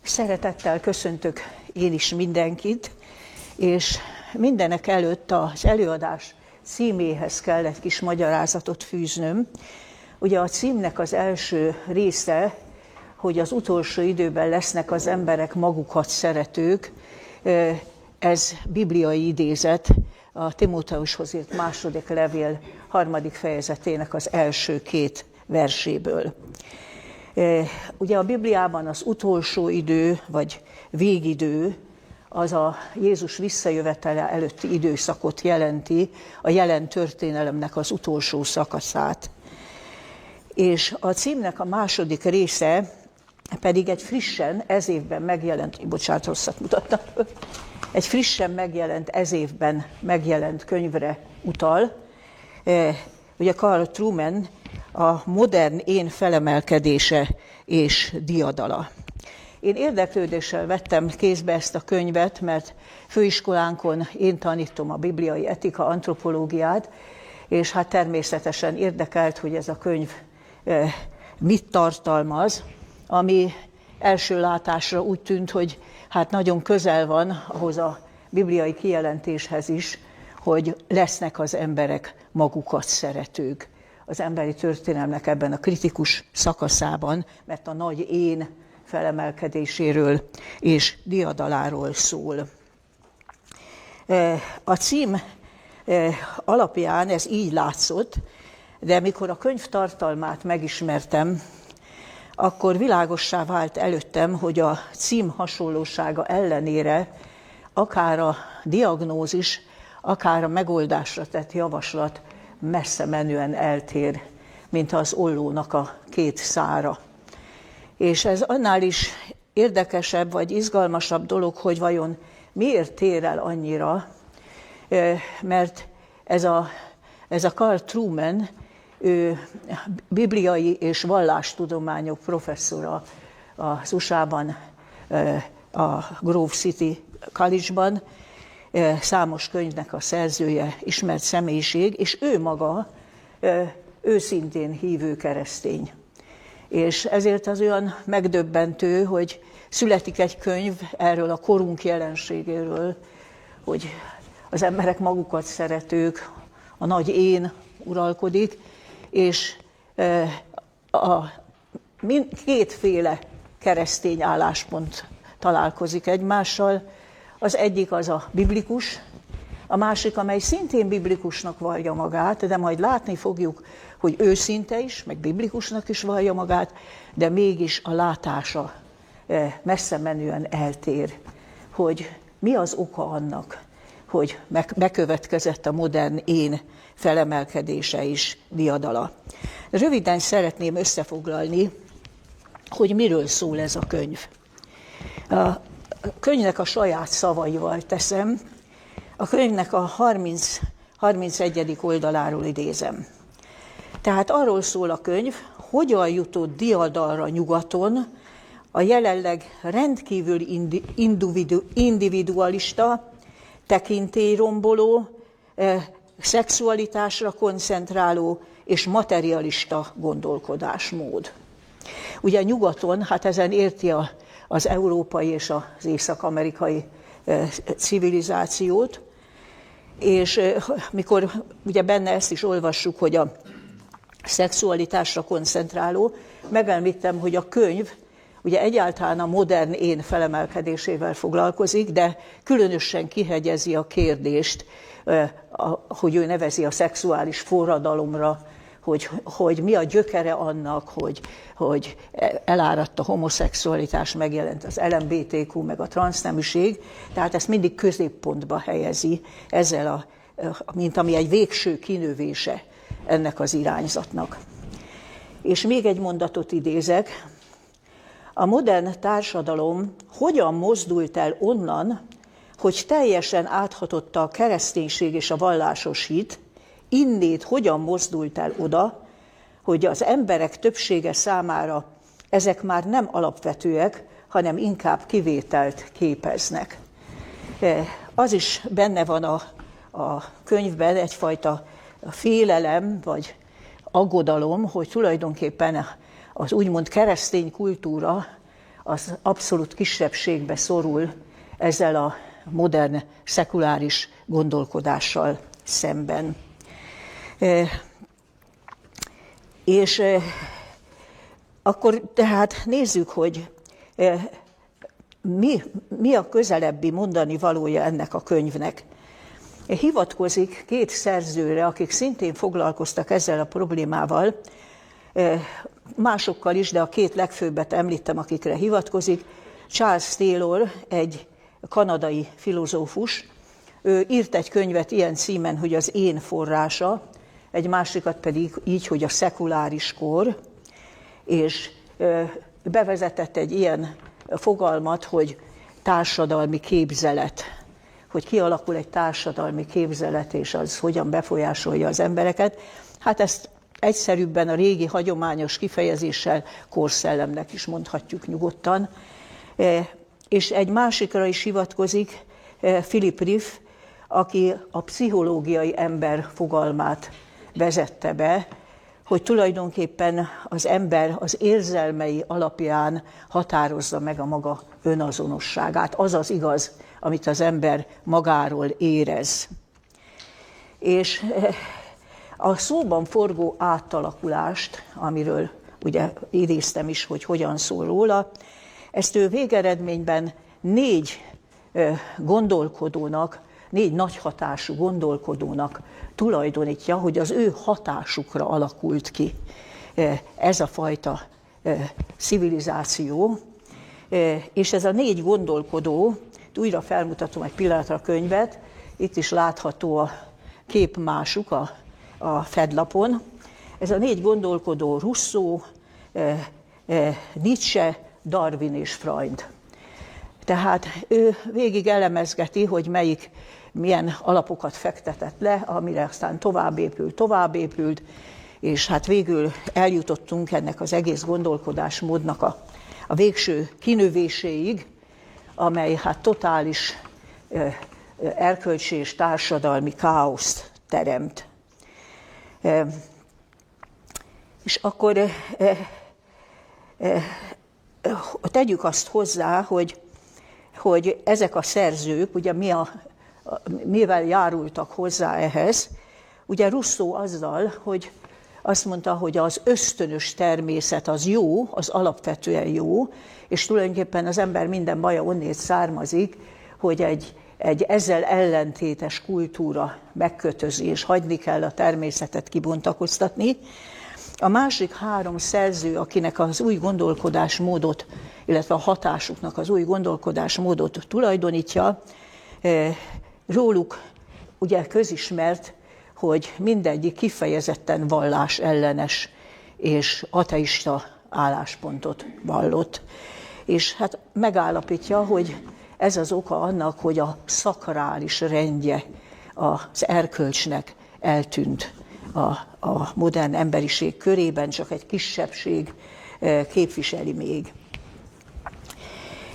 Szeretettel köszöntök én is mindenkit, és mindenek előtt az előadás címéhez kell egy kis magyarázatot fűznöm. Ugye a címnek az első része, hogy az utolsó időben lesznek az emberek magukat szeretők, ez bibliai idézet, a Timóteushoz írt második levél 3. fejezetének az első 2 verséből. Ugye a Bibliában az utolsó idő, vagy végidő, az a Jézus visszajövetele előtti időszakot jelenti, a jelen történelemnek az utolsó szakaszát. És a címnek a második része pedig egy frissen, ez évben megjelent, rosszat mutattam, egy frissen megjelent, ez évben megjelent könyvre utal. Ugye Carl Trueman, a modern én felemelkedése és diadala. Én érdeklődéssel vettem kézbe ezt a könyvet, mert főiskolánkon én tanítom a bibliai etika, antropológiát, és hát természetesen érdekelt, hogy ez a könyv mit tartalmaz, ami első látásra úgy tűnt, hogy hát nagyon közel van ahhoz a bibliai kijelentéshez is, hogy lesznek az emberek magukat szeretők az emberi történelmnek ebben a kritikus szakaszában, mert a nagy én felemelkedéséről és diadaláról szól. A cím alapján ez így látszott, de mikor a könyv tartalmát megismertem, akkor világossá vált előttem, hogy a cím hasonlósága ellenére akár a diagnózis, akár a megoldásra tett javaslat messze menően eltér, mint az ollónak a 2 szára. És ez annál is érdekesebb vagy izgalmasabb dolog, hogy vajon miért tér el annyira, mert ez a Carl Trueman, ő bibliai és vallástudományok professzora az USA-ban, a Grove City College-ban, számos könyvnek a szerzője, ismert személyiség, és ő maga őszintén hívő keresztény. És ezért az olyan megdöbbentő, hogy születik egy könyv erről a korunk jelenségéről, hogy az emberek magukat szeretők, a nagy én uralkodik, és kétféle keresztény álláspont találkozik egymással. Az egyik az a biblikus, a másik, amely szintén biblikusnak vallja magát, de majd látni fogjuk, hogy őszinte is, meg biblikusnak is vallja magát, de mégis a látása messze menően eltér, hogy mi az oka annak, hogy bekövetkezett a modern én felemelkedése és diadala. Röviden szeretném összefoglalni, hogy miről szól ez a könyv. A könyvnek a saját szavaival teszem, a könyvnek a 31. oldaláról idézem. Tehát arról szól a könyv, hogyan jutott diadalra nyugaton a jelenleg rendkívül individualista, tekintélyromboló, szexualitásra koncentráló és materialista gondolkodásmód. Ugye nyugaton, hát ezen érti az európai és az észak-amerikai civilizációt, és mikor ugye benne ezt is olvassuk, hogy a szexualitásra koncentráló, megemlítem, hogy a könyv ugye egyáltalán a modern én felemelkedésével foglalkozik, de különösen kihegyezi a kérdést, hogy ő nevezi a szexuális forradalomra, hogy mi a gyökere annak, hogy eláradt a homoszexualitás, megjelent az LMBTQ, meg a transzneműség, tehát ezt mindig középpontba helyezi, ezzel mint ami egy végső kinövése ennek az irányzatnak. És még egy mondatot idézek. A modern társadalom hogyan mozdult el onnan, hogy teljesen áthatotta a kereszténység és a vallásos hit, innét hogyan mozdult el oda, hogy az emberek többsége számára ezek már nem alapvetőek, hanem inkább kivételt képeznek. Az is benne van a könyvben egyfajta félelem, vagy aggodalom, hogy tulajdonképpen az úgymond keresztény kultúra az abszolút kisebbségbe szorul ezzel a modern, szekuláris gondolkodással szemben. És akkor tehát nézzük, hogy mi a közelebbi mondani valója ennek a könyvnek. Hivatkozik két szerzőre, akik szintén foglalkoztak ezzel a problémával, másokkal is, de a két legfőbbet említem, akikre hivatkozik. Charles Taylor, egy kanadai filozófus, ő írt egy könyvet ilyen címen, hogy az én forrása, egy másikat pedig így, hogy a szekuláris kor, és bevezetett egy ilyen fogalmat, hogy társadalmi képzelet, hogy kialakul egy társadalmi képzelet, és az hogyan befolyásolja az embereket. Hát ezt egyszerűbben a régi hagyományos kifejezéssel korszellemnek is mondhatjuk nyugodtan. És egy másikra is hivatkozik, Philip Riffe, aki a pszichológiai ember fogalmát vezette be, hogy tulajdonképpen az ember az érzelmei alapján határozza meg a maga önazonosságát. Az az igaz, amit az ember magáról érez. És a szóban forgó átalakulást, amiről ugye idéztem is, hogy hogyan szól róla, ezt ő végeredményben négy gondolkodónak, négy nagy hatású gondolkodónak tulajdonítja, hogy az ő hatásukra alakult ki ez a fajta civilizáció. És ez a négy gondolkodó, újra felmutatom egy pillanatra a könyvet, itt is látható a képmásuk a fedlapon. Ez a négy gondolkodó Rousseau, Nietzsche, Darwin és Freud. Tehát ő végig elemezgeti, hogy milyen alapokat fektetett le, amire aztán tovább épült, és hát végül eljutottunk ennek az egész gondolkodásmódnak a végső kinövéséig, amely hát totális erkölcsi és társadalmi káoszt teremt. És akkor tegyük azt hozzá, hogy ezek a szerzők, ugye mivel járultak hozzá ehhez, ugye Rousseau azzal, hogy azt mondta, hogy az ösztönös természet az jó, az alapvetően jó, és tulajdonképpen az ember minden baja onnét származik, hogy egy ezzel ellentétes kultúra megkötözi, és hagyni kell a természetet kibontakoztatni. A másik három szerző, akinek az új gondolkodásmódot, illetve a hatásuknak az új gondolkodásmódot tulajdonítja, róluk ugye közismert, hogy mindegyik kifejezetten vallásellenes és ateista álláspontot vallott. És hát megállapítja, hogy ez az oka annak, hogy a szakrális rendje az erkölcsnek eltűnt a modern emberiség körében, csak egy kisebbség képviseli még.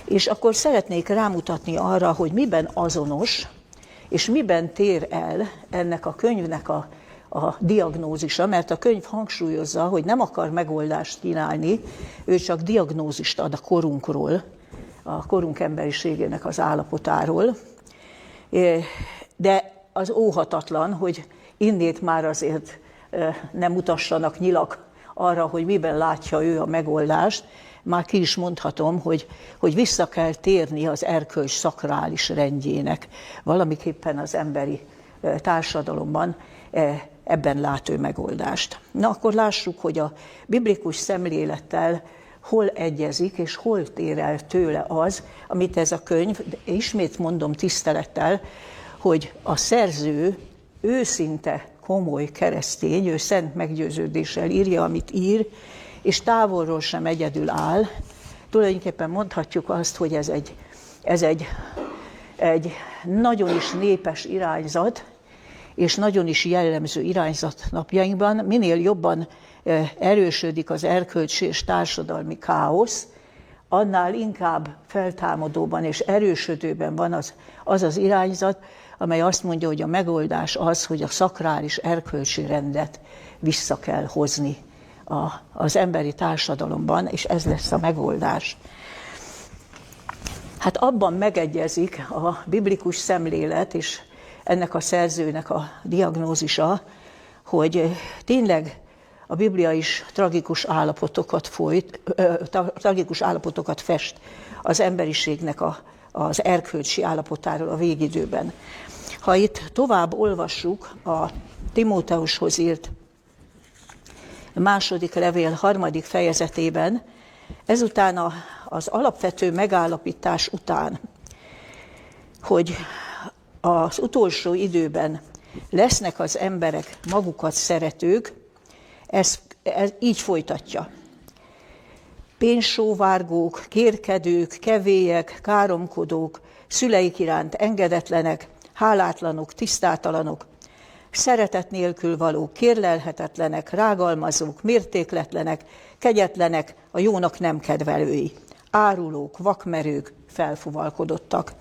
És akkor szeretnék rámutatni arra, hogy miben azonos, és miben tér el ennek a könyvnek a diagnózisa, mert a könyv hangsúlyozza, hogy nem akar megoldást kínálni, ő csak diagnózist ad a korunkról, a korunk emberiségének az állapotáról. De az óhatatlan, hogy innét már azért nem mutassanak nyilak arra, hogy miben látja ő a megoldást. Már ki is mondhatom, hogy vissza kell térni az erkölcs szakrális rendjének. Valamiképpen az emberi társadalomban ebben lát ő megoldást. Na akkor lássuk, hogy a biblikus szemlélettel hol egyezik és hol tér el tőle az, amit ez a könyv, ismét mondom tisztelettel, hogy a szerző őszinte komoly keresztény, ő szent meggyőződéssel írja, amit ír, és távolról sem egyedül áll. Tulajdonképpen mondhatjuk azt, hogy ez egy nagyon is népes irányzat, és nagyon is jellemző irányzat napjainkban. Minél jobban erősödik az erkölcsi és társadalmi káosz, annál inkább feltámadóban és erősödőben van az irányzat, amely azt mondja, hogy a megoldás az, hogy a szakrális erkölcsi rendet vissza kell hozni az emberi társadalomban, és ez lesz a megoldás. Hát abban megegyezik a biblikus szemlélet és ennek a szerzőnek a diagnózisa, hogy tényleg a Biblia is tragikus állapotokat fest az emberiségnek az erkölcsi állapotáról a végidőben. Ha itt tovább olvassuk a Timóteushoz írt második levél 3. fejezetében, ezután az alapvető megállapítás után, hogy az utolsó időben lesznek az emberek magukat szeretők, ez így folytatja. Pénzsóvárgók, kérkedők, kevélyek, káromkodók, szüleik iránt engedetlenek, hálátlanok, tisztátalanok, szeretet nélkül valók, kérlelhetetlenek, rágalmazók, mértékletlenek, kegyetlenek, a jónak nem kedvelői, árulók, vakmerők, felfuvalkodottak.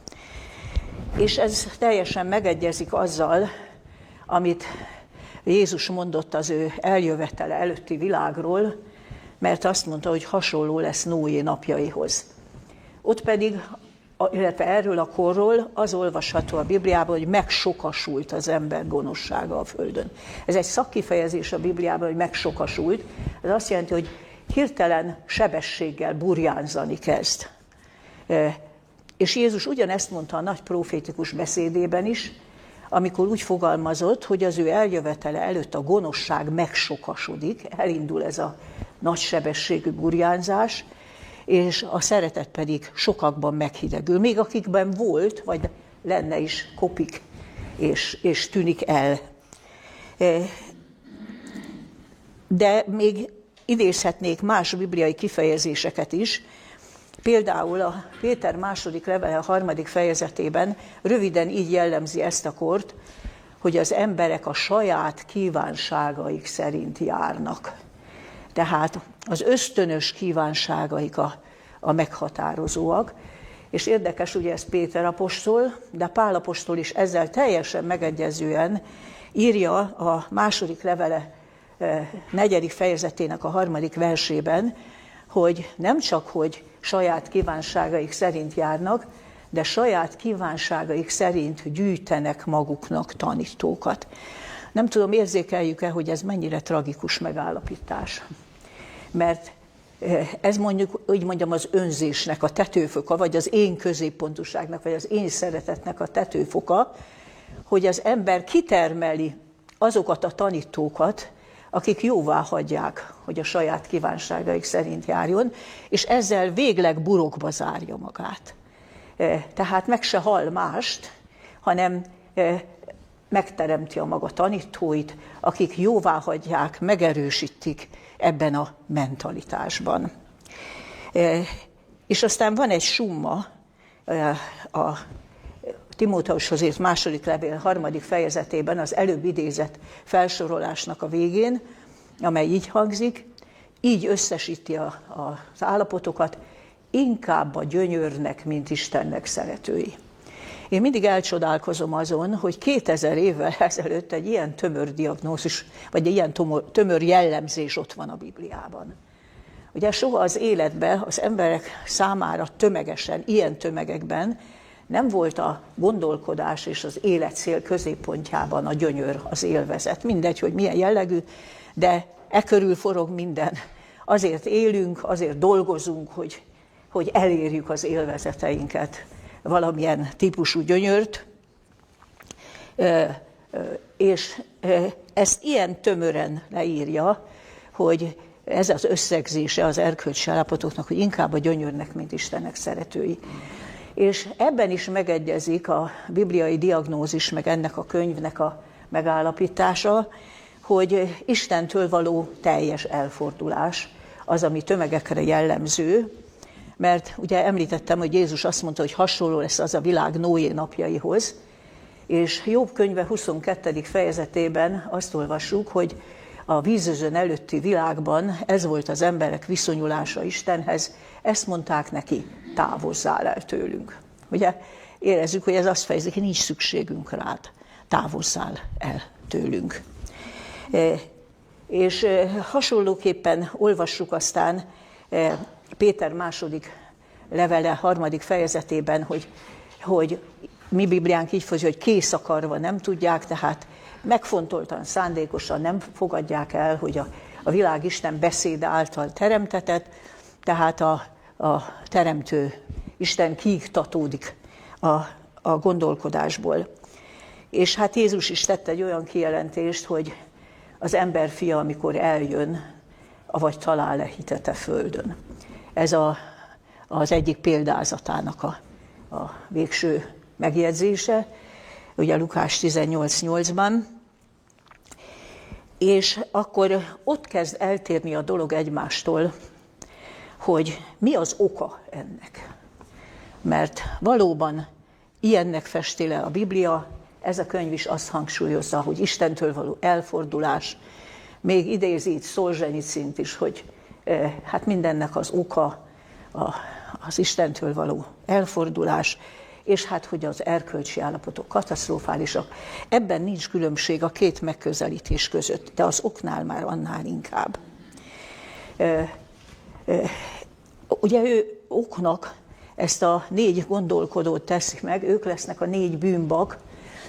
És ez teljesen megegyezik azzal, amit Jézus mondott az ő eljövetele előtti világról, mert azt mondta, hogy hasonló lesz Nóé napjaihoz. Ott pedig, illetve erről a korról az olvasható a Bibliában, hogy megsokasult az ember gonoszsága a földön. Ez egy szakkifejezés a Bibliában, hogy megsokasult. Ez azt jelenti, hogy hirtelen sebességgel burjánzani kezd. És Jézus ugyanezt mondta a nagy profétikus beszédében is, amikor úgy fogalmazott, hogy az ő eljövetele előtt a gonoszság megsokasodik, elindul ez a nagy sebességű burjánzás, és a szeretet pedig sokakban meghidegül. Még akikben volt, vagy lenne is, kopik, és tűnik el. De még idézhetnék más bibliai kifejezéseket is. Például a Péter második levele 3. fejezetében röviden így jellemzi ezt a kort, hogy az emberek a saját kívánságaik szerint járnak. Tehát az ösztönös kívánságaik a meghatározóak. És érdekes, ugye ez Péter apostol, de Pál apostol is ezzel teljesen megegyezően írja a második levele 4. fejezetének a 3. versében, hogy nem csak, hogy saját kívánságaik szerint járnak, de saját kívánságaik szerint gyűjtenek maguknak tanítókat. Nem tudom, érzékeljük-e, hogy ez mennyire tragikus megállapítás. Mert ez mondjuk, úgy mondjam, az önzésnek a tetőfoka, vagy az én középpontúságnak, vagy az én szeretetnek a tetőfoka, hogy az ember kitermeli azokat a tanítókat, akik jóvá hagyják, hogy a saját kívánságaik szerint járjon, és ezzel végleg burokba zárja magát. Tehát meg se hall mást, hanem megteremti a maga tanítóit, akik jóvá hagyják, megerősítik ebben a mentalitásban. És aztán van egy summa a Timóteushoz írt második levél 3. fejezetében, az előbb idézett felsorolásnak a végén, amely így hangzik, így összesíti az állapotokat, inkább a gyönyörnek, mint Istennek szeretői. Én mindig elcsodálkozom azon, hogy 2000 évvel ezelőtt egy ilyen tömör diagnózis, vagy egy ilyen tömör jellemzés ott van a Bibliában. Ugye soha az életben az emberek számára tömegesen, ilyen tömegekben nem volt a gondolkodás és az életcél középpontjában a gyönyör, az élvezet. Mindegy, hogy milyen jellegű, de körül forog minden. Azért élünk, azért dolgozunk, hogy elérjük az élvezeteinket, valamilyen típusú gyönyört, és ezt ilyen tömören leírja, hogy ez az összegzése az erkölcsi állapotoknak, hogy inkább a gyönyörnek, mint Istennek szeretői. És ebben is megegyezik a bibliai diagnózis, meg ennek a könyvnek a megállapítása, hogy Istentől való teljes elfordulás az, ami tömegekre jellemző, mert ugye említettem, hogy Jézus azt mondta, hogy hasonló lesz az a világ Nóé napjaihoz, és Jobb könyve 22. fejezetében azt olvassuk, hogy a vízözön előtti világban ez volt az emberek viszonyulása Istenhez, ezt mondták neki, távozzál el tőlünk. Ugye érezzük, hogy ez azt fejezi, hogy nincs szükségünk rád, távozzál el tőlünk. És hasonlóképpen olvassuk aztán Péter második levele 3. fejezetében, hogy mi Bibliánk így fordítja, hogy kész akarva nem tudják, tehát megfontoltan, szándékosan nem fogadják el, hogy a világ Isten beszéde által teremtetett, tehát a teremtő Isten kiiktatódik a gondolkodásból. És hát Jézus is tette egy olyan kijelentést, hogy az emberfia, amikor eljön, avagy talál-e hitet a földön. Ez az egyik példázatának a végső megjegyzése, ugye Lukás 18:8-ban. És akkor ott kezd eltérni a dolog egymástól, hogy mi az oka ennek. Mert valóban ilyennek festi le a Biblia, ez a könyv is azt hangsúlyozza, hogy Istentől való elfordulás, még idézi itt Szolzsenyicint is, hogy hát mindennek az oka az Istentől való elfordulás, és hát, hogy az erkölcsi állapotok katasztrofálisak. Ebben nincs különbség a két megközelítés között, de az oknál már annál inkább. Ugye ő oknak ezt a 4 gondolkodót teszik meg, ők lesznek a 4 bűnbak,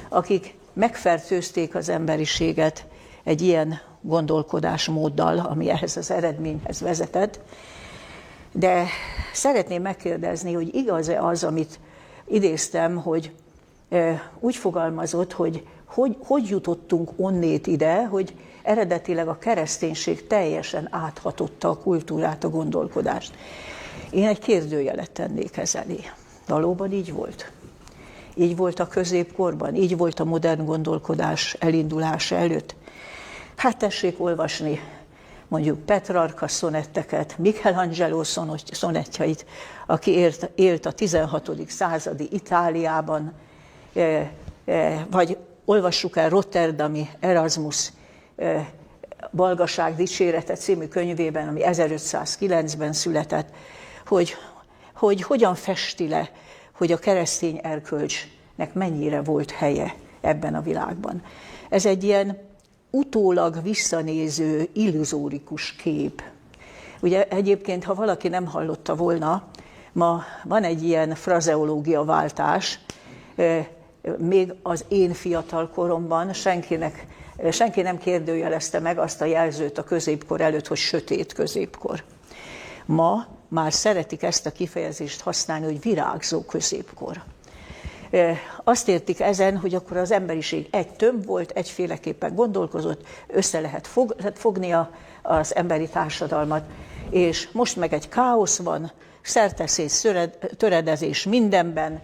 akik megfertőzték az emberiséget egy ilyen gondolkodásmóddal, ami ehhez az eredményhez vezetett. De szeretném megkérdezni, hogy igaz-e az, amit idéztem, hogy úgy fogalmazott, hogy jutottunk onnét ide, hogy eredetileg a kereszténység teljesen áthatotta a kultúrát, a gondolkodást. Én egy kérdőjelet tennék ez elé. Valóban így volt? Így volt a középkorban? Így volt a modern gondolkodás elindulása előtt? Hát tessék olvasni mondjuk Petrarca szonetteket, Michelangelo szonettjait, aki élt a 16. századi Itáliában, vagy olvassuk el Rotterdami Erasmus Balgaság dicsérete című könyvében, ami 1509-ben született, hogy hogyan festi le, hogy a keresztény erkölcsnek mennyire volt helye ebben a világban. Ez egy ilyen utólag visszanéző, illuzórikus kép. Ugye egyébként, ha valaki nem hallotta volna, ma van egy ilyen frazeológia váltás, még az én fiatal koromban senki nem kérdőjelezte meg azt a jelzőt a középkor előtt, hogy sötét középkor. Ma már szeretik ezt a kifejezést használni, hogy virágzó középkor. Azt értik ezen, hogy akkor az emberiség egy tömb volt, egyféleképpen gondolkozott, össze lehet fogni az emberi társadalmat, és most meg egy káosz van, szerteszét töredezés mindenben.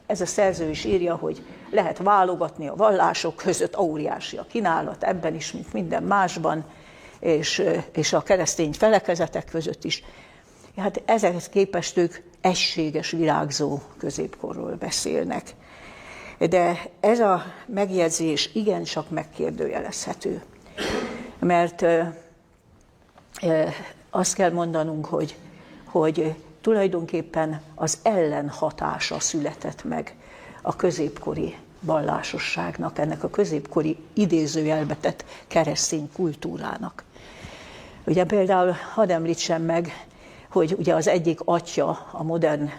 Ez a szerző is írja, hogy lehet válogatni a vallások között, óriási a kínálat ebben is, mint minden másban, és a keresztény felekezetek között is. Hát ezekhez képest ők egységes, virágzó középkorról beszélnek. De ez a megjegyzés igencsak megkérdőjelezhető. Mert azt kell mondanunk, hogy tulajdonképpen az ellenhatása született meg a középkori vallásosságnak, ennek a középkori idézőjelbe tett keresztény kultúrának. Ugye például hadd említsem meg, hogy ugye az egyik atya a modern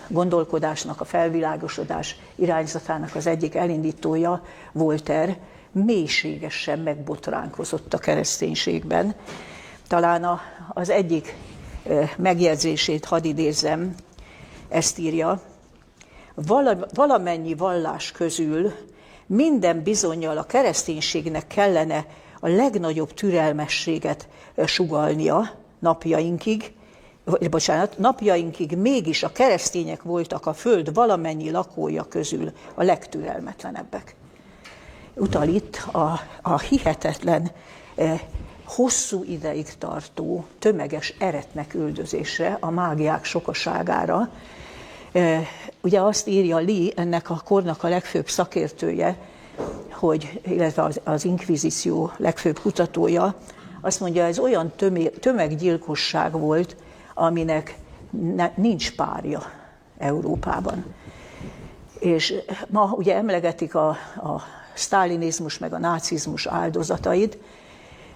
gondolkodásnak, a felvilágosodás irányzatának az egyik elindítója, Voltaire, mélységesen megbotránkozott a kereszténységben. Talán az egyik megjegyzését hadd idézzem, ezt írja: valamennyi vallás közül minden bizonnyal a kereszténységnek kellene a legnagyobb türelmességet sugallnia napjainkig mégis a keresztények voltak a föld valamennyi lakója közül a legtürelmetlenebbek. Utal itt a hihetetlen, hosszú ideig tartó, tömeges eretnek üldözésre, a mágiák sokaságára. Ugye azt írja Lee, ennek a kornak a legfőbb szakértője, illetve az inkvizíció legfőbb kutatója, azt mondja, ez olyan tömeggyilkosság volt, aminek nincs párja Európában. És ma ugye emlegetik a sztálinizmus meg a nácizmus áldozatait,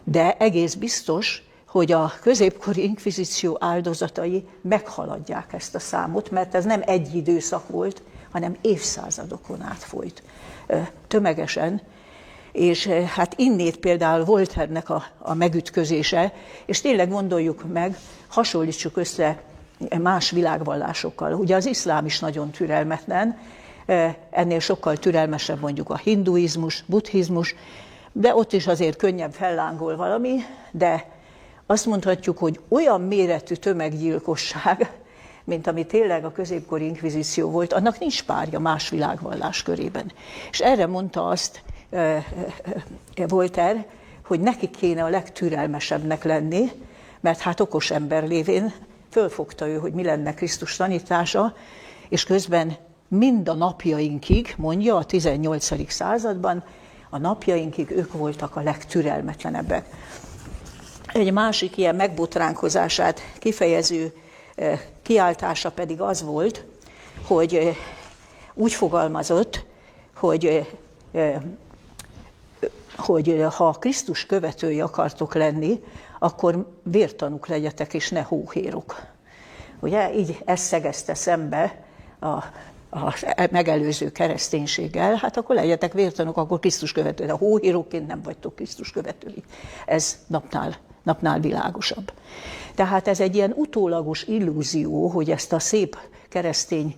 de egész biztos, hogy a középkori inkvizíció áldozatai meghaladják ezt a számot, mert ez nem egy időszak volt, hanem évszázadokon át folyt tömegesen. És hát innét például Voltairenek a megütközése, és tényleg gondoljuk meg, hasonlítsuk össze más világvallásokkal. Ugye az iszlám is nagyon türelmetlen, ennél sokkal türelmesebb mondjuk a hinduizmus, buddhizmus, de ott is azért könnyebb fellángol valami, de azt mondhatjuk, hogy olyan méretű tömeggyilkosság, mint ami tényleg a középkori inkvizíció volt, annak nincs párja más világvallás körében. És erre mondta azt Voltaire, hogy neki kéne a legtürelmesebbnek lenni, mert hát okos ember lévén fölfogta ő, hogy mi lenne Krisztus tanítása, és közben mind a napjainkig, mondja a 18. században, a napjainkig ők voltak a legtürelmetlenebbek. Egy másik ilyen megbotránkozását kifejező kiáltása pedig az volt, hogy úgy fogalmazott, hogy ha Krisztus követői akartok lenni, akkor vértanúk legyetek, és ne hóhérok. Ugye így ezt szegezte szembe a megelőző kereszténységgel, hát akkor legyetek vértanúk, akkor Krisztus követői. De hóhérokként nem vagytok Krisztus követői. Ez napnál világosabb. Tehát ez egy ilyen utólagos illúzió, hogy ezt a szép keresztény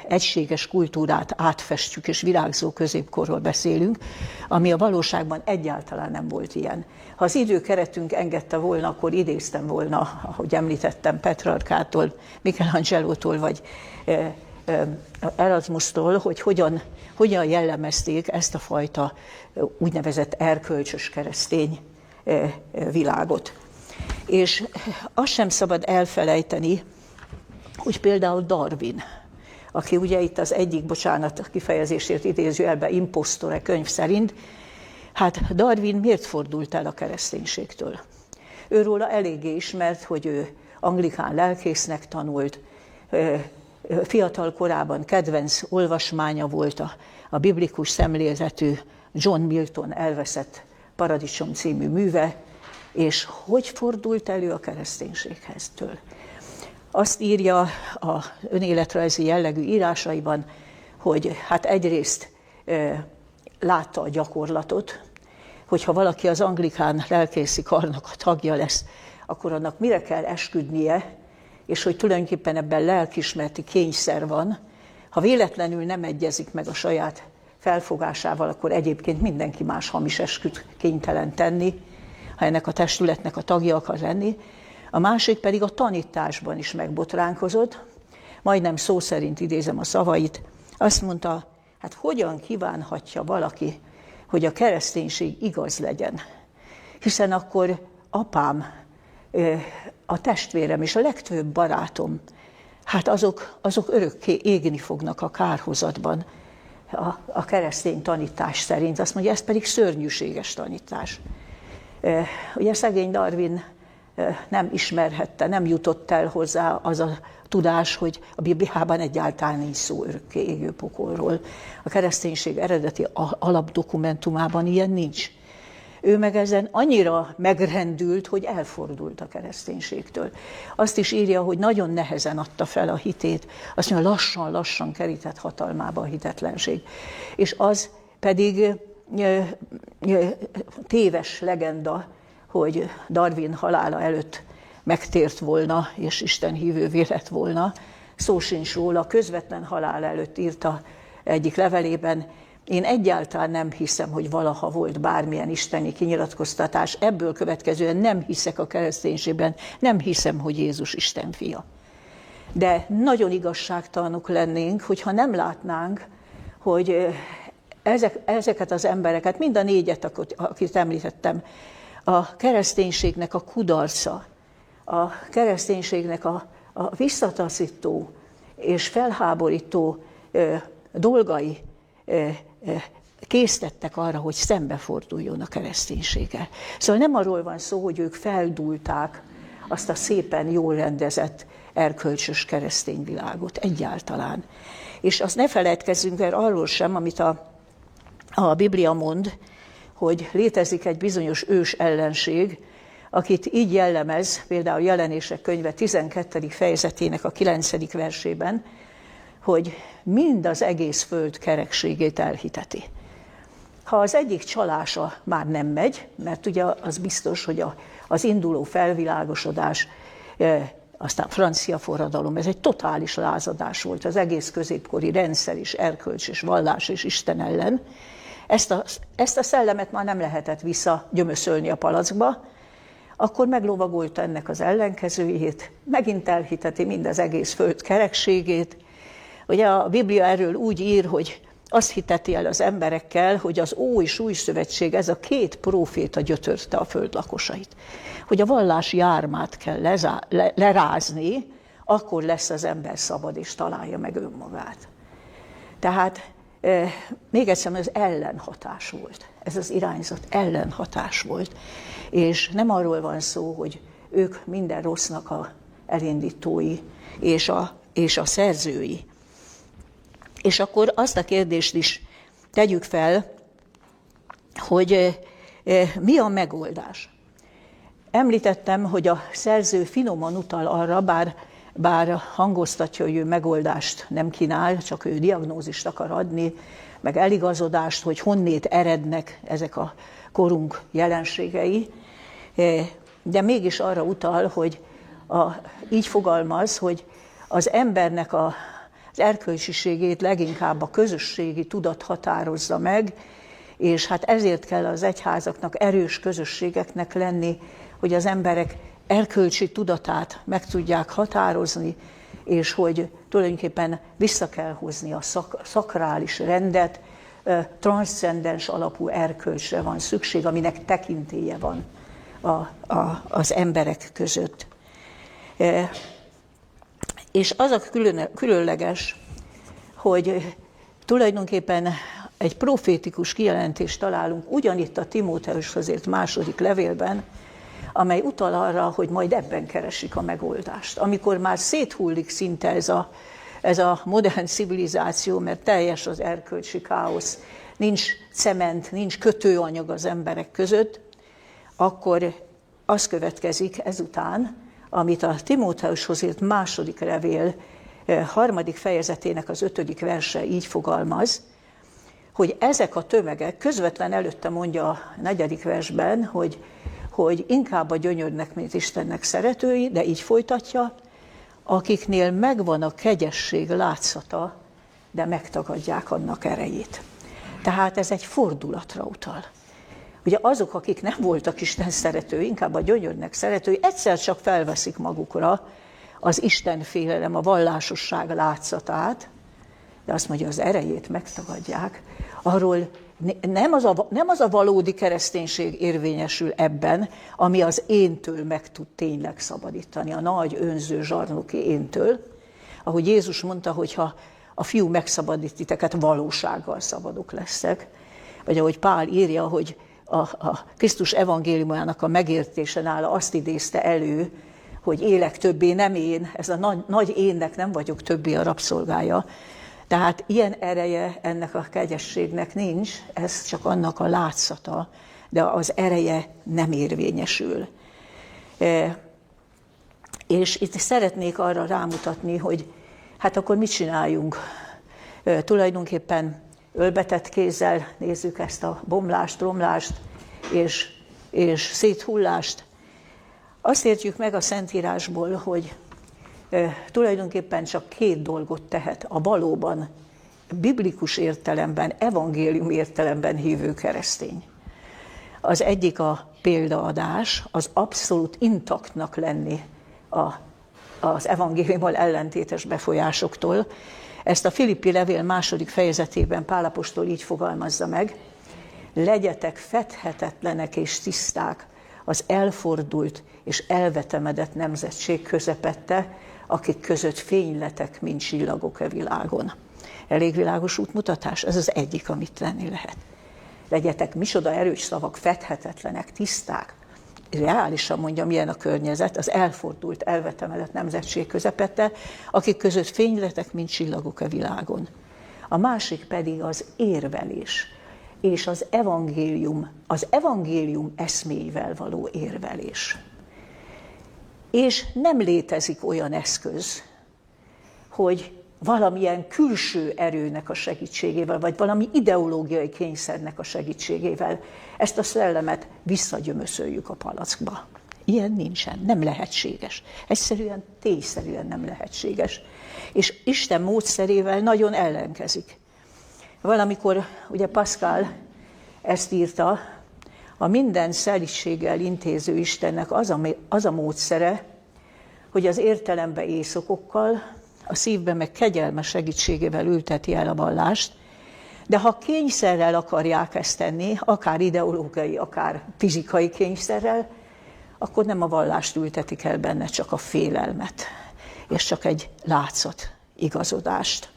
egységes kultúrát átfestjük, és virágzó középkorról beszélünk, ami a valóságban egyáltalán nem volt ilyen. Ha az időkeretünk engedte volna, akkor idéztem volna, ahogy említettem, Petrarkától, Michelangelótól, vagy Erasmustól, hogy hogyan jellemezték ezt a fajta úgynevezett erkölcsös keresztény világot. És azt sem szabad elfelejteni, hogy például Darwin, aki ugye itt az egyik, bocsánat, a kifejezésért idézőjelben imposztore könyv szerint, hát Darwin miért fordult el a kereszténységtől? Őróla eléggé ismert, hogy ő anglikán lelkésznek tanult, fiatal korában kedvenc olvasmánya volt a biblikus szemléletű John Milton Elveszett paradicsom című műve, és hogy fordult elő a kereszténységhez től? Azt írja a önéletrajzi jellegű írásaiban, hogy hát egyrészt látta a gyakorlatot, hogyha valaki az anglikán lelkészi karnak a tagja lesz, akkor annak mire kell esküdnie, és hogy tulajdonképpen ebben lelkiismereti kényszer van. Ha véletlenül nem egyezik meg a saját felfogásával, akkor egyébként mindenki más hamis esküt kénytelen tenni, ha ennek a testületnek a tagja akar lenni. A másik pedig a tanításban is megbotránkozott, majdnem szó szerint idézem a szavait, azt mondta, hát hogyan kívánhatja valaki, hogy a kereszténység igaz legyen, hiszen akkor apám, a testvérem és a legtöbb barátom, hát azok örökké égni fognak a kárhozatban a keresztény tanítás szerint. Azt mondja, ez pedig szörnyűséges tanítás. Ugye szegény Darwin nem ismerhette, nem jutott el hozzá az a tudás, hogy a Bibliában egyáltalán nincs szó örökké égő pokolról. A kereszténység eredeti alapdokumentumában ilyen nincs. Ő meg ezen annyira megrendült, hogy elfordult a kereszténységtől. Azt is írja, hogy nagyon nehezen adta fel a hitét. Azt mondja, lassan kerített hatalmába a hitetlenség. És az pedig téves legenda, hogy Darwin halála előtt megtért volna, és Isten hívővé lett volna. Szó sincs róla, közvetlen halál előtt írta egyik levelében, én egyáltalán nem hiszem, hogy valaha volt bármilyen isteni kinyilatkoztatás, ebből következően nem hiszek a kereszténységben, nem hiszem, hogy Jézus Isten fia. De nagyon igazságtalanok lennénk, hogyha nem látnánk, hogy ezeket az embereket, mind a négyet, akit említettem, a kereszténységnek a kudarca, a kereszténységnek a visszataszító és felháborító dolgai késztettek arra, hogy szembeforduljon a kereszténységgel. Szóval nem arról van szó, hogy ők feldúlták azt a szépen jól rendezett erkölcsös keresztény világot egyáltalán. És azt ne feledkezzünk el arról sem, amit a Biblia mond, hogy létezik egy bizonyos ős ellenség, akit így jellemez, például Jelenések könyve 12. fejezetének a 9. versében, hogy mind az egész föld kerekségét elhiteti. Ha az egyik csalása már nem megy, mert ugye az biztos, hogy az induló felvilágosodás, aztán francia forradalom, ez egy totális lázadás volt az egész középkori rendszer és erkölcs és vallás és Isten ellen. Ezt a szellemet már nem lehetett visszagyömöszölni a palackba, akkor meglovagolta ennek az ellenkezőjét, megint elhiteti mind az egész föld kerekségét. Ugye a Biblia erről úgy ír, hogy azt hiteti el az emberekkel, hogy az Ó és Új Szövetség, ez a két próféta gyötörte a föld lakosait. Hogy a vallás jármát kell lerázni, akkor lesz az ember szabad és találja meg önmagát. Tehát még egyszer, ez ellenhatás volt. Ez az irányzat ellenhatás volt. És nem arról van szó, hogy ők minden rossznak a elindítói és a szerzői. És akkor azt a kérdést is tegyük fel, hogy mi a megoldás. Említettem, hogy a szerző finoman utal arra, bár hangoztatja, hogy ő megoldást nem kínál, csak ő diagnózist akar adni, meg eligazodást, hogy honnét erednek ezek a korunk jelenségei, de mégis arra utal, hogy így fogalmaz, hogy az embernek az erkölcsiségét leginkább a közösségi tudat határozza meg, és hát ezért kell az egyházaknak, erős közösségeknek lenni, hogy az emberek erkölcsi tudatát meg tudják határozni, és hogy tulajdonképpen vissza kell hozni a szakrális rendet, transzcendens alapú erkölcsre van szükség, aminek tekintélye van az emberek között. És az a különleges, hogy tulajdonképpen egy profétikus kijelentést találunk ugyanitt a Timóteushoz írt második levélben, amely utal arra, hogy majd ebben keresik a megoldást. Amikor már széthullik szinte ez a modern civilizáció, mert teljes az erkölcsi káosz, nincs cement, nincs kötőanyag az emberek között, akkor az következik ezután, amit a Timóteushoz írt második levél 3. fejezetének az 5. verse így fogalmaz, hogy ezek a tömegek, közvetlen előtte mondja a 4. versben, hogy inkább a gyönyörnek, mint Istennek szeretői, de így folytatja, akiknél megvan a kegyesség látszata, de megtagadják annak erejét. Tehát ez egy fordulatra utal. Ugye azok, akik nem voltak Isten szeretői, inkább a gyönyörnek szeretői, egyszer csak felveszik magukra az Istenfélelem, a vallásosság látszatát, de azt mondja, az erejét megtagadják. Arról nem az a valódi kereszténység érvényesül ebben, ami az éntől meg tud tényleg szabadítani, a nagy önző zsarnoki éntől. Ahogy Jézus mondta, hogy ha a fiú megszabadít titeket, valósággal szabadok lesztek. Vagy ahogy Pál írja, hogy a Krisztus evangéliumának a megértése nála azt idézte elő, hogy élek többé, nem én, ez a nagy énnek nem vagyok többé a rabszolgája. Tehát ilyen ereje ennek a kegyességnek nincs, ez csak annak a látszata, de az ereje nem érvényesül. És itt szeretnék arra rámutatni, hogy hát akkor mit csináljunk? Tulajdonképpen ölbetett kézzel nézzük ezt a bomlást, romlást és széthullást. Azt értjük meg a Szentírásból, hogy tulajdonképpen csak két dolgot tehet a valóban biblikus értelemben, evangélium értelemben hívő keresztény. Az egyik a példaadás, az abszolút intaktnak lenni az evangéliummal ellentétes befolyásoktól. Ezt a Filippi levél második fejezetében Pál apostol így fogalmazza meg: legyetek fedhetetlenek és tiszták az elfordult és elvetemedett nemzetség közepette, akik között fényletek, mint csillagok a világon. Elég világos útmutatás? Ez az egyik, amit tenni lehet. Legyetek, micsoda erős szavak, fedhetetlenek, tiszták. Reálisan mondja, milyen a környezet, az elfordult, elvetemedett nemzetség közepette, akik között fényletek, mint csillagok a világon. A másik pedig az érvelés. és az evangélium eszméivel való érvelés. És nem létezik olyan eszköz, hogy valamilyen külső erőnek a segítségével, vagy valami ideológiai kényszernek a segítségével ezt a szellemet visszagyömöszöljük a palackba. Ilyen nincsen, nem lehetséges. Egyszerűen, tényszerűen nem lehetséges. És Isten módszerével nagyon ellenkezik. Valamikor, ugye Pascal ezt írta, a minden szelídséggel intéző Istennek az a módszere, hogy az értelembe észokokkal, a szívbe meg kegyelmes segítségével ülteti el a vallást, de ha kényszerrel akarják ezt tenni, akár ideológiai, akár fizikai kényszerrel, akkor nem a vallást ültetik el benne, csak a félelmet, és csak egy látszat igazodást.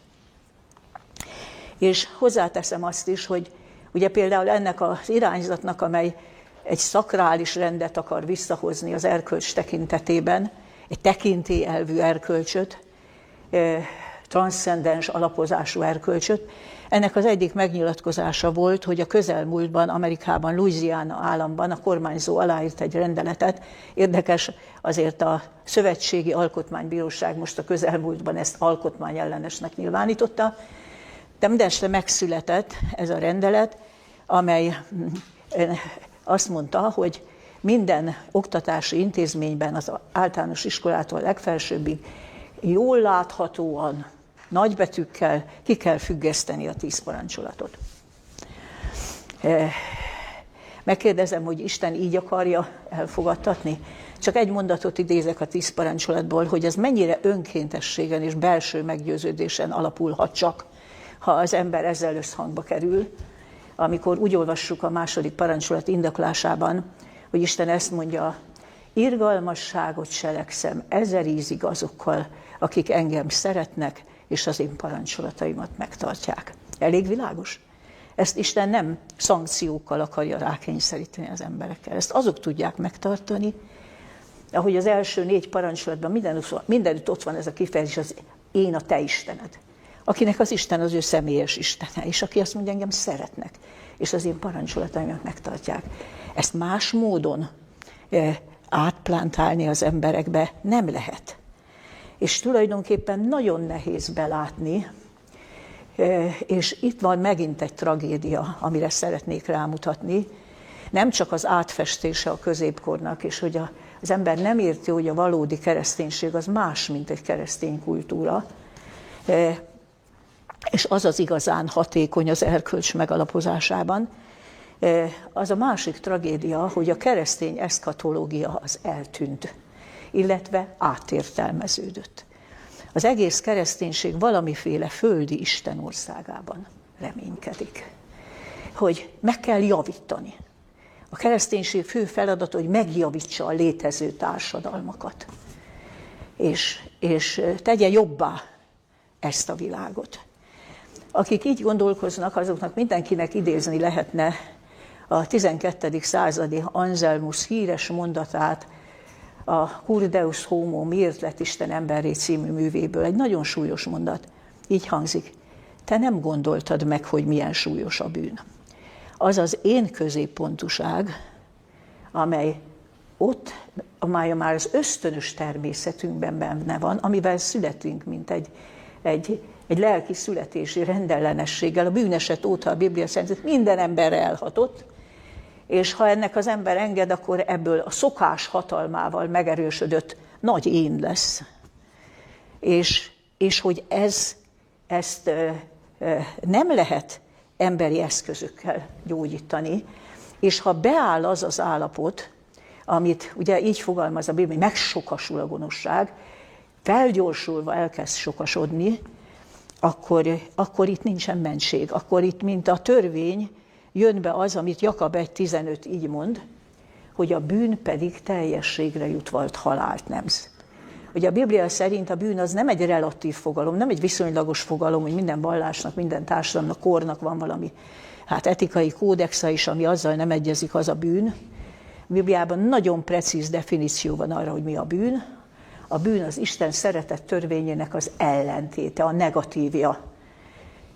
És hozzáteszem azt is, hogy ugye például ennek az irányzatnak, amely egy szakrális rendet akar visszahozni az erkölcs tekintetében, egy tekintélyelvű erkölcsöt, transzcendens alapozású erkölcsöt. Ennek az egyik megnyilatkozása volt, hogy a közelmúltban Amerikában, Louisiana államban a kormányzó aláírt egy rendeletet. Érdekes, azért a Szövetségi Alkotmánybíróság most a közelmúltban ezt alkotmányellenesnek nyilvánította, de mindenesetre megszületett ez a rendelet, amely azt mondta, hogy minden oktatási intézményben, az általános iskolától a legfelsőbbig jól láthatóan, nagybetűkkel ki kell függeszteni a 10 parancsolatot. Megkérdezem, hogy Isten így akarja elfogadtatni? Csak egy mondatot idézek a 10 parancsolatból, hogy ez mennyire önkéntességen és belső meggyőződésen alapulhat csak, ha az ember ezzel összhangba kerül, amikor úgy olvassuk a 2. parancsolat indoklásában, hogy Isten ezt mondja, irgalmasságot cselekszem 1000 ízig azokkal, akik engem szeretnek, és az én parancsolataimat megtartják. Elég világos? Ezt Isten nem szankciókkal akarja rákényszeríteni az emberekkel. Ezt azok tudják megtartani, ahogy az első 4 parancsolatban mindenütt ott van ez a kifejezés, az én a te Istened. Akinek az Isten az ő személyes Istene, és aki azt mondja, engem szeretnek, és az én parancsolataimat megtartják. Ezt más módon átplántálni az emberekbe nem lehet. És tulajdonképpen nagyon nehéz belátni, és itt van megint egy tragédia, amire szeretnék rámutatni, nem csak az átfestése a középkornak, és hogy az ember nem érti, hogy a valódi kereszténység az más, mint egy keresztény kultúra, és az az igazán hatékony az erkölcs megalapozásában. Az a másik tragédia, hogy a keresztény eszkatológia az eltűnt, illetve átértelmeződött. Az egész kereszténység valamiféle földi Isten országában reménykedik, hogy meg kell javítani. A kereszténység fő feladata, hogy megjavítsa a létező társadalmakat, és tegye jobbá ezt a világot. Akik így gondolkoznak, azoknak mindenkinek idézni lehetne a 12. századi Anselmus híres mondatát, a Cur Deus Homo, miért lett Isten emberré című művéből. Egy nagyon súlyos mondat. Így hangzik. Te nem gondoltad meg, hogy milyen súlyos a bűn. Az az én középpontúság, amely már az ösztönös természetünkben benne van, amivel születünk, mint egy lelki születési rendellenességgel. A bűneset óta a Biblia szerint minden emberre elhatott, és ha ennek az ember enged, akkor ebből a szokás hatalmával megerősödött nagy én lesz. És hogy ezt nem lehet emberi eszközökkel gyógyítani, és ha beáll az az állapot, amit ugye így fogalmaz a Biblia, megsokasul a gonoszság, felgyorsulva elkezd sokasodni, akkor itt nincsen mentség. Akkor itt, mint a törvény, jön be az, amit Jakab 1.15 így mond, hogy a bűn pedig teljességre jutvalt halált nemz. Ugye a Biblia szerint a bűn az nem egy relatív fogalom, nem egy viszonylagos fogalom, hogy minden vallásnak, minden társadalomnak, kornak van valami etikai kódexa is, ami azzal nem egyezik, az a bűn. A Bibliában nagyon precíz definíció van arra, hogy mi a bűn. A bűn az Isten szeretett törvényének az ellentéte, a negatívja.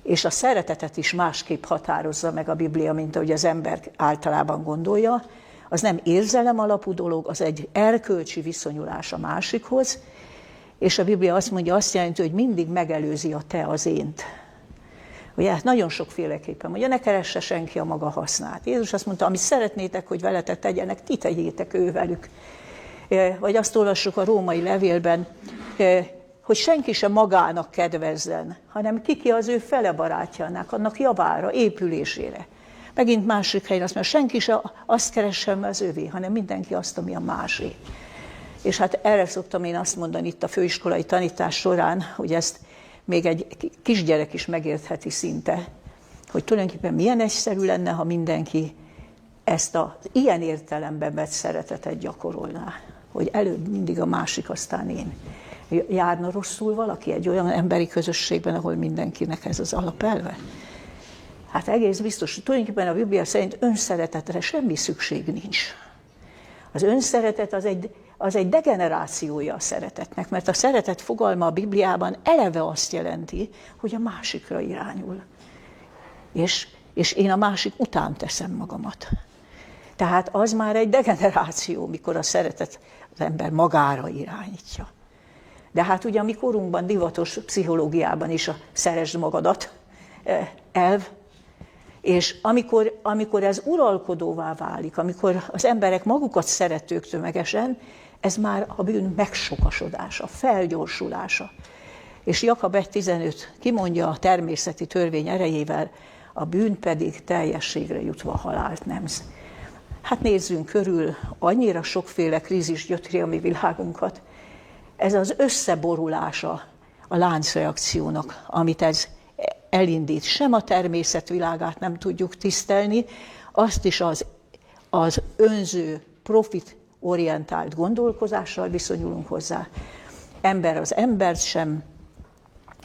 és a szeretetet is másképp határozza meg a Biblia, mint ahogy az ember általában gondolja. Az nem érzelem alapú dolog, az egy erkölcsi viszonyulás a másikhoz, és a Biblia azt mondja, azt jelenti, hogy mindig megelőzi a te az ént. Ugye, hát nagyon sokféleképpen mondja, ne keresse senki a maga hasznát. Jézus azt mondta, amit szeretnétek, hogy veletek tegyenek, ti tegyétek ővelük. Vagy azt olvassuk a római levélben, hogy senki sem magának kedvezzen, hanem ki az ő fele barátjának, annak javára, épülésére. Megint másik helyen azt mondja, senki sem azt keressen az övé, hanem mindenki azt, ami a másé. És hát erre szoktam én azt mondani itt a főiskolai tanítás során, hogy ezt még egy kisgyerek is megértheti szinte, hogy tulajdonképpen milyen egyszerű lenne, ha mindenki ezt az ilyen értelemben vett szeretetet gyakorolná, hogy előbb mindig a másik, aztán én. Járna rosszul valaki egy olyan emberi közösségben, ahol mindenkinek ez az alapelve? Hát egész biztos, hogy tulajdonképpen a Biblia szerint önszeretetre semmi szükség nincs. Az önszeretet az egy degenerációja a szeretetnek, mert a szeretet fogalma a Bibliában eleve azt jelenti, hogy a másikra irányul. És én a másik után teszem magamat. Tehát az már egy degeneráció, mikor a szeretet az ember magára irányítja. De hát ugye a mi korunkban divatos pszichológiában is a szeresd magadat elv, és amikor ez uralkodóvá válik, amikor az emberek magukat szeretők tömegesen, ez már a bűn megsokasodása, felgyorsulása. És Jakab 1.15 kimondja a természeti törvény erejével, a bűn pedig teljességre jutva halált nemz. Hát nézzünk körül, annyira sokféle krízis gyötri a mi világunkat. Ez az összeborulása a láncreakciónak, amit ez elindít. Sem a természet világát nem tudjuk tisztelni, azt is az önző, profitorientált gondolkozással viszonyulunk hozzá. Ember az embert sem,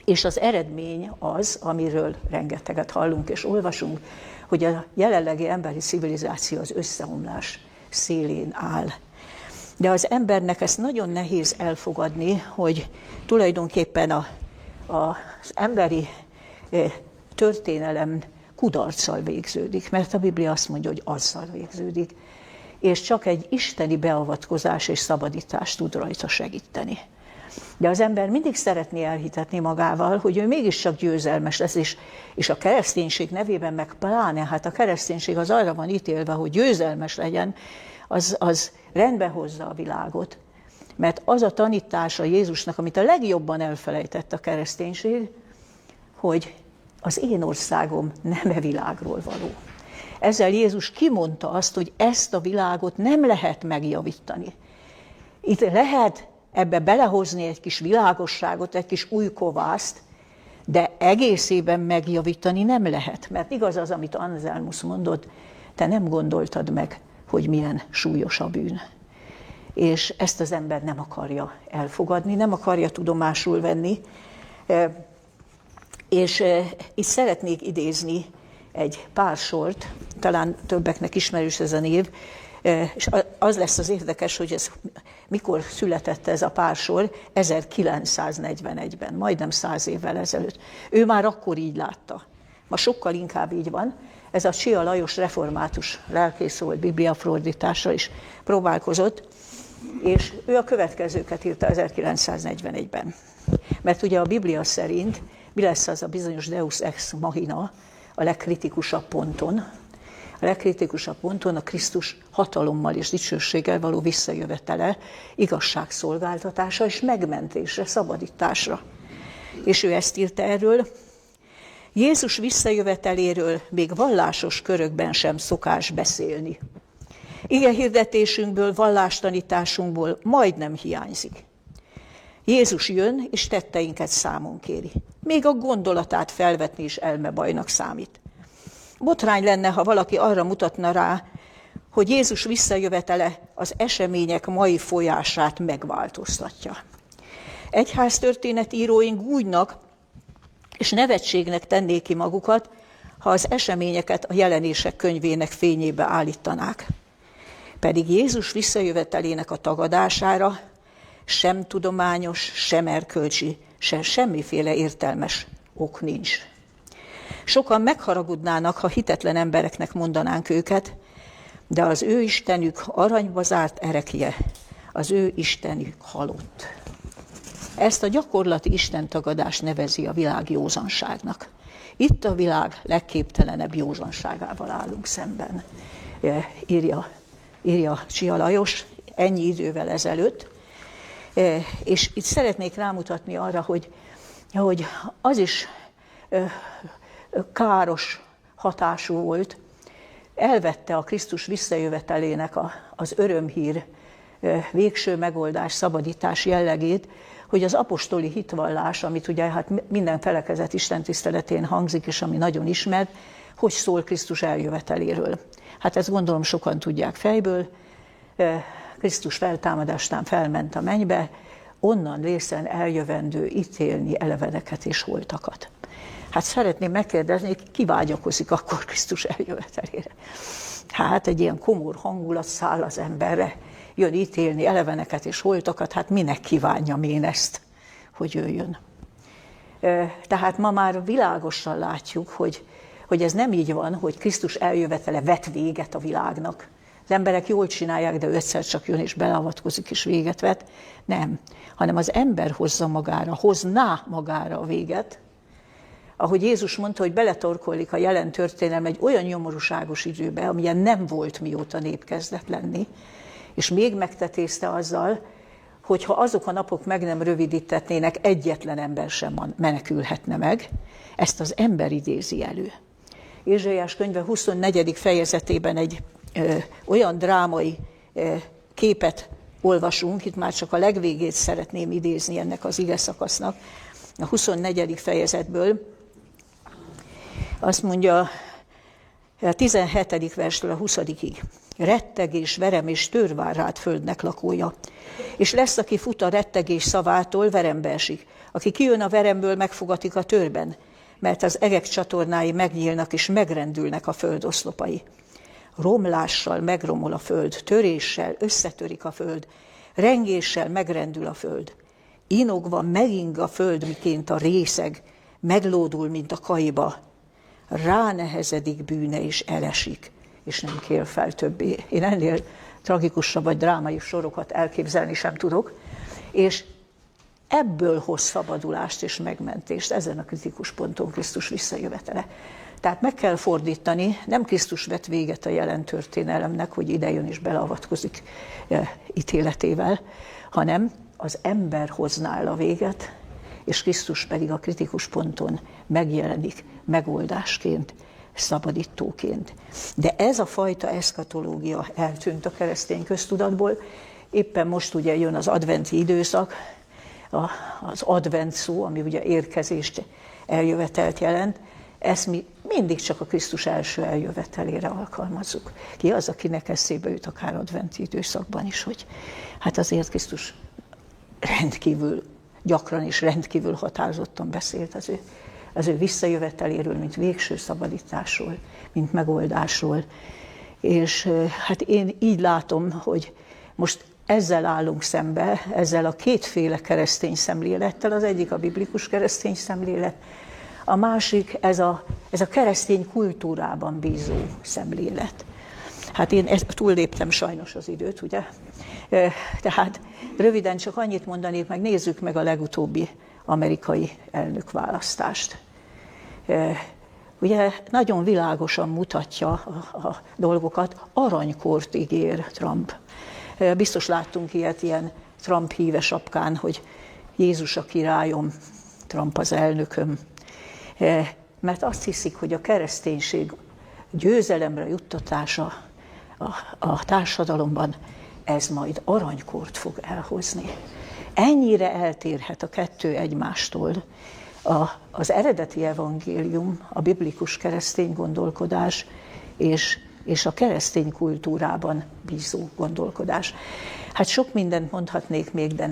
és az eredmény az, amiről rengeteget hallunk és olvasunk, hogy a jelenlegi emberi civilizáció az összeomlás szélén áll. De az embernek ezt nagyon nehéz elfogadni, hogy tulajdonképpen az emberi történelem kudarccal végződik, mert a Biblia azt mondja, hogy azzal végződik, és csak egy isteni beavatkozás és szabadítás tud rajta segíteni. De az ember mindig szeretné elhitetni magával, hogy ő mégiscsak győzelmes lesz, és a kereszténység nevében meg pláne, hát a kereszténység az arra van ítélve, hogy győzelmes legyen, az rendbe hozza a világot. Mert az a tanítása Jézusnak, amit a legjobban elfelejtett a kereszténység, hogy az én országom nem e világról való. Ezzel Jézus kimondta azt, hogy ezt a világot nem lehet megjavítani. Itt lehet ebbe belehozni egy kis világosságot, egy kis új kovászt, de egészében megjavítani nem lehet. Mert igaz az, amit Anselmus mondott, te nem gondoltad meg, hogy milyen súlyos a bűn. És ezt az ember nem akarja elfogadni, nem akarja tudomásul venni. És itt szeretnék idézni egy pár sort, talán többeknek ismerős ez a név, és az lesz az érdekes, hogy ez mikor született ez a pár sor, 1941-ben, majdnem 100 évvel ezelőtt. Ő már akkor így látta. Ma sokkal inkább így van. Ez a Csia Lajos református lelkész volt, bibliafordítással is próbálkozott, és ő a következőket írta 1941-ben. Mert ugye a Biblia szerint mi lesz az a bizonyos Deus ex machina a legkritikusabb ponton? A legkritikusabb ponton a Krisztus hatalommal és dicsőséggel való visszajövetele, igazságszolgáltatása és megmentésre, szabadításra. És ő ezt írta erről: Jézus visszajöveteléről még vallásos körökben sem szokás beszélni. Ige hirdetésünkből, vallástanításunkból majdnem hiányzik. Jézus jön, és tetteinket számon kéri. Még a gondolatát felvetni is elmebajnak számít. Botrány lenne, ha valaki arra mutatna rá, hogy Jézus visszajövetele az események mai folyását megváltoztatja. Egyháztörténetíróink gúnynak és nevetségnek tennék ki magukat, ha az eseményeket a Jelenések könyvének fényébe állítanák. Pedig Jézus visszajövetelének a tagadására sem tudományos, sem erkölcsi, sem semmiféle értelmes ok nincs. sokan megharagudnának, ha hitetlen embereknek mondanánk őket, de az ő istenük aranyba zárt erekje, az ő istenük halott. Ezt a gyakorlati istentagadást nevezi a világ józanságnak. Itt a világ legképtelenebb józanságával állunk szemben, írja Csia Lajos ennyi idővel ezelőtt. És itt szeretnék rámutatni arra, hogy az is káros hatású volt, elvette a Krisztus visszajövetelének az örömhír, végső megoldás, szabadítás jellegét, hogy az apostoli hitvallás, amit ugye hát minden felekezet istentiszteletén hangzik, és ami nagyon ismert, hogy szól Krisztus eljöveteléről. Hát ezt gondolom sokan tudják fejből. Krisztus feltámadástán felment a mennybe, onnan részen eljövendő ítélni eleveneket és holtakat. Hát szeretném megkérdezni, ki vágyakozik akkor Krisztus eljövetelére? Hát egy ilyen komor hangulat száll az emberre, jön ítélni eleveneket és holtakat, hát minek kívánjam én ezt, hogy jöjjön. Tehát ma már világosan látjuk, hogy ez nem így van, hogy Krisztus eljövetele vet véget a világnak. Az emberek jól csinálják, de egyszer csak jön és beleavatkozik és véget vet. Nem, hanem az ember hozná magára a véget. Ahogy Jézus mondta, hogy beletorkollik a jelen történelem egy olyan nyomorúságos időbe, amilyen nem volt, mióta nép kezdett lenni, és még megtetézte azzal, hogy ha azok a napok meg nem rövidítetnének, egyetlen ember sem menekülhetne meg. Ezt az ember idézi elő. Ézsaiás könyve 24. fejezetében egy olyan drámai képet olvasunk, itt már csak a legvégét szeretném idézni ennek az ige szakasznak, a 24. fejezetből. Azt mondja a 17. verstől a 20-ig. Rettegés, verem és tőr vár rád földnek lakója. És lesz, aki fut a rettegés szavától, verembe esik. Aki kijön a veremből, megfogatik a tőrben, mert az egek csatornái megnyílnak és megrendülnek a föld oszlopai. Romlással megromol a föld, töréssel összetörik a föld, rengéssel megrendül a föld. Inogva meging a föld, miként a részeg, meglódul, mint a kaiba. Ránehezedik bűne és elesik, és nem kél fel többé. Én ennél tragikusabb vagy drámai sorokat elképzelni sem tudok, és ebből hoz szabadulást és megmentést, ezen a kritikus ponton Krisztus visszajövetele. Tehát meg kell fordítani, nem Krisztus vet véget a jelen történelemnek, hogy idejön és beleavatkozik ítéletével, hanem az ember hozná el a véget, és Krisztus pedig a kritikus ponton megjelenik megoldásként, szabadítóként. De ez a fajta eszkatológia eltűnt a keresztény köztudatból. Éppen most ugye jön az adventi időszak, az advent szó, ami ugye érkezést, eljövetelt jelent, ezt mi mindig csak a Krisztus első eljövetelére alkalmazzuk. Ki az, akinek eszébe jut akár adventi időszakban is, hogy hát azért Krisztus rendkívül gyakran és rendkívül határozottan beszélt az ő visszajöveteléről, mint végső szabadításról, mint megoldásról. És hát én így látom, hogy most ezzel állunk szembe, ezzel a kétféle keresztény szemlélettel, az egyik a biblikus keresztény szemlélet, a másik ez a keresztény kultúrában bízó szemlélet. Hát én túlléptem sajnos az időt, ugye? Tehát röviden csak annyit mondanék, meg nézzük meg a legutóbbi amerikai elnökválasztást. Ugye nagyon világosan mutatja a dolgokat, aranykort ígér Trump. Biztos láttunk ilyen Trump híve sapkán, hogy Jézus a királyom, Trump az elnököm. Mert azt hiszik, hogy a kereszténység győzelemre juttatása a társadalomban, ez majd aranykort fog elhozni. Ennyire eltérhet a kettő egymástól. Az eredeti evangélium, a biblikus keresztény gondolkodás és a keresztény kultúrában bízó gondolkodás. Hát sok mindent mondhatnék még, de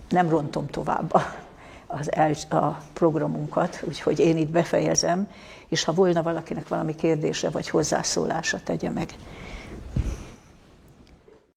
nem rontom tovább a programunkat, úgyhogy én itt befejezem, és ha volna valakinek valami kérdése vagy hozzászólása, tegye meg.